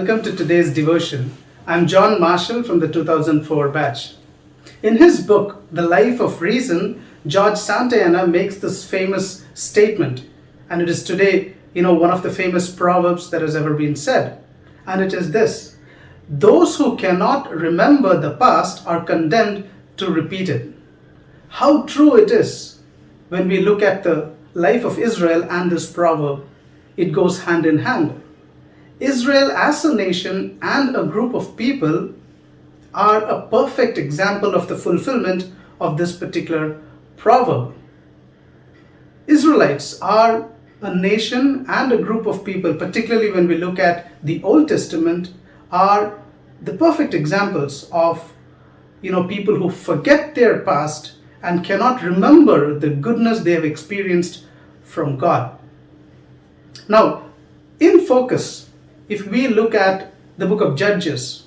welcome to today's devotion. I'm John Marshall from the 2004 batch. In his book, The Life of Reason, George Santayana makes this famous statement, and it is today, one of the famous proverbs that has ever been said. And it is this: those who cannot remember the past are condemned to repeat it. How true it is when we look at the life of Israel and this proverb. It goes hand in hand. Israel as a nation and a group of people are a perfect example of the fulfillment of this particular proverb. Israelites are a nation and a group of people, particularly when we look at the Old Testament, are the perfect examples of people who forget their past and cannot remember the goodness they have experienced from God. Now, in focus, if we look at the book of Judges,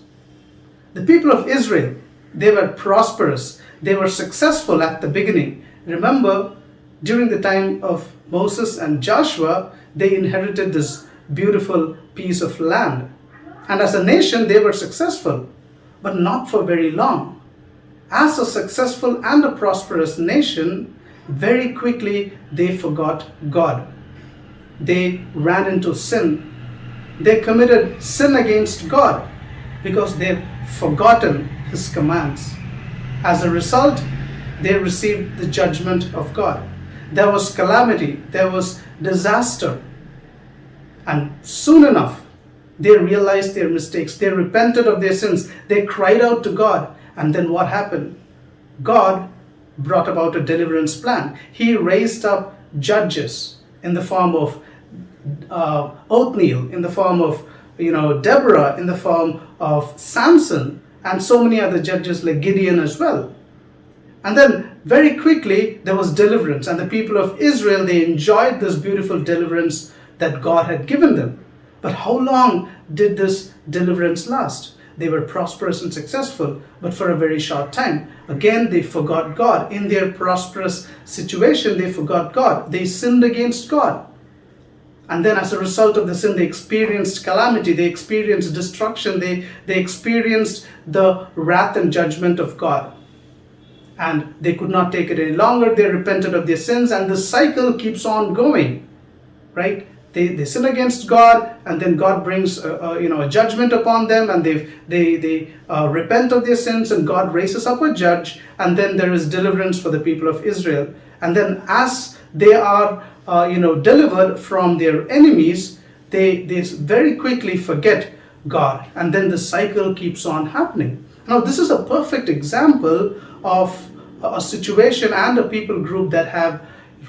the people of Israel, they were prosperous, they were successful at the beginning. Remember, during the time of Moses and Joshua, they inherited this beautiful piece of land. And as a nation, they were successful, but not for very long. As a successful and a prosperous nation, very quickly they forgot God. They ran into sin. They committed sin against God because they've forgotten His commands. As a result, they received the judgment of God. There was calamity, there was disaster. And soon enough, they realized their mistakes. They repented of their sins. They cried out to God. And then what happened? God brought about a deliverance plan. He raised up judges in the form of Othniel, in the form of Deborah, in the form of Samson, and so many other judges like Gideon as well. And then very quickly there was deliverance, and the people of Israel, they enjoyed this beautiful deliverance that God had given them. But how long did this deliverance last? They were prosperous and successful, but for a very short time. Again, they forgot God. In their prosperous situation, they forgot God. They sinned against God. And then as a result of the sin, they experienced calamity, they experienced destruction, they experienced the wrath and judgment of God. And they could not take it any longer. They repented of their sins, and the cycle keeps on going, right? They sin against God, and then God brings a judgment upon them, and they repent of their sins, and God raises up a judge, and then there is deliverance for the people of Israel. And then as they are delivered from their enemies, they very quickly forget God, and then the cycle keeps on happening. Now, this is a perfect example of a situation and a people group that have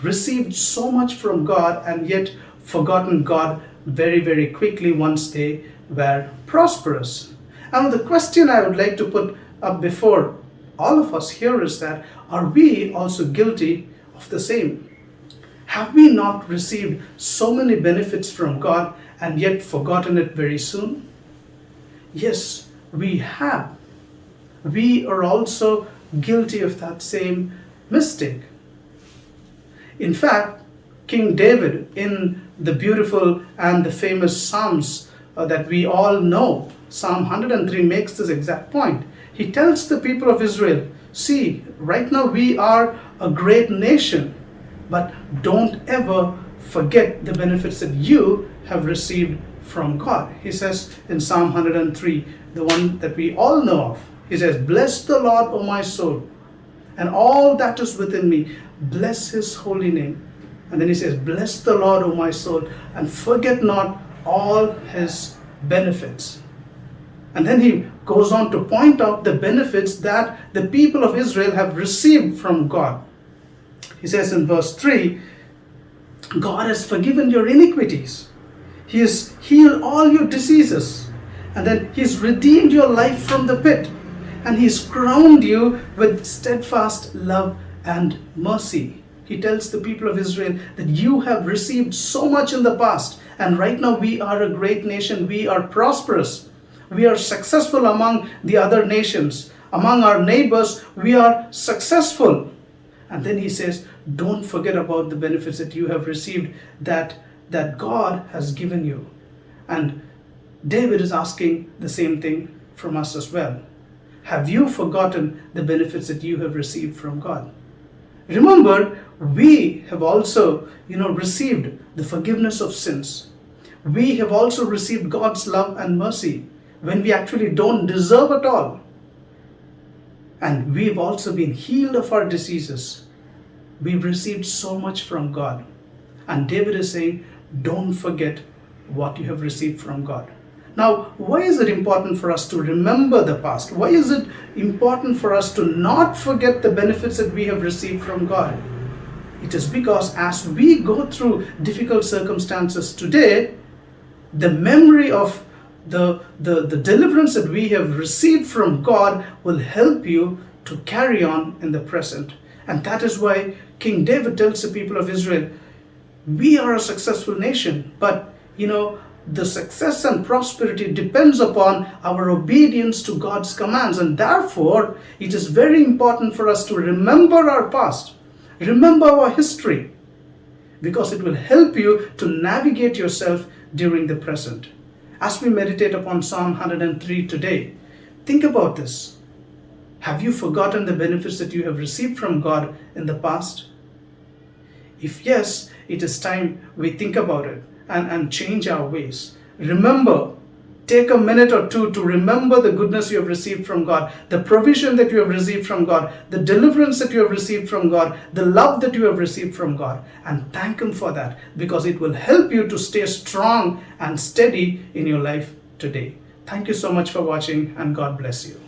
received so much from God and yet forgotten God very, very quickly once they were prosperous. And the question I would like to put up before all of us here is that, are we also guilty of the same? Have we not received so many benefits from God and yet forgotten it very soon? Yes, we have. We are also guilty of that same mistake. In fact, King David, in the beautiful and the famous Psalms that we all know, Psalm 103 makes this exact point. He tells the people of Israel, see, right now we are a great nation, but don't ever forget the benefits that you have received from God. He says in Psalm 103, the one that we all know of, he says, bless the Lord, O my soul, and all that is within me. Bless His holy name. And then he says, bless the Lord, O my soul, and forget not all His benefits. And then he goes on to point out the benefits that the people of Israel have received from God. He says in verse 3, God has forgiven your iniquities. He has healed all your diseases. And then He's redeemed your life from the pit. And He's crowned you with steadfast love and mercy. He tells the people of Israel that you have received so much in the past. And right now we are a great nation. We are prosperous. We are successful among the other nations. Among our neighbors, we are successful. And then he says, don't forget about the benefits that you have received that God has given you. And David is asking the same thing from us as well. Have you forgotten the benefits that you have received from God? Remember, we have also, received the forgiveness of sins. We have also received God's love and mercy when we actually don't deserve at all. And we've also been healed of our diseases. We've received so much from God. And David is saying, don't forget what you have received from God. Now, why is it important for us to remember the past? Why is it important for us to not forget the benefits that we have received from God? It is because as we go through difficult circumstances today, the memory of the deliverance that we have received from God will help you to carry on in the present. And that is why King David tells the people of Israel, we are a successful nation, but the success and prosperity depends upon our obedience to God's commands, and therefore it is very important for us to remember our past, remember our history, because it will help you to navigate yourself during the present. As we meditate upon Psalm 103 today, think about this. Have you forgotten the benefits that you have received from God in the past? If yes, it is time we think about it and change our ways. Remember, take a minute or two to remember the goodness you have received from God, the provision that you have received from God, the deliverance that you have received from God, the love that you have received from God, and thank Him for that, because it will help you to stay strong and steady in your life today. Thank you so much for watching, and God bless you.